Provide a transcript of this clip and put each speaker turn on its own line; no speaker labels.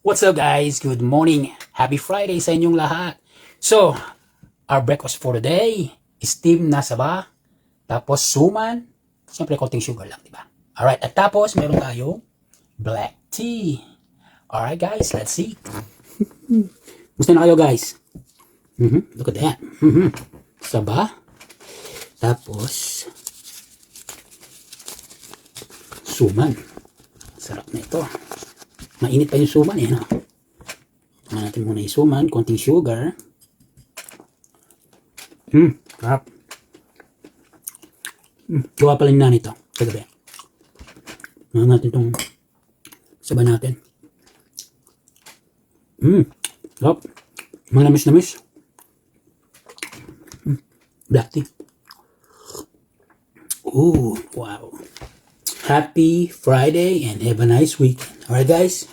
What's up guys? Good morning. Happy Friday sa inyong lahat. So, our breakfast for today is steamed na saba, tapos suman, siyempre konting sugar lang, di ba? Alright, at tapos meron tayong black tea. Alright guys, let's see. Gusto na kayo guys? Look at that. Saba, tapos suman. Sarap na ito. Mainit pa yung suman eh, no? Tingnan natin muna yung suman, konting sugar. Sarap. Gawa pala na nito kagabi. Tingnan natin itong saba natin. Sarap. Manamis-namis. Black tea. Ooh, wow. Happy Friday and have a nice weekend. Alright guys?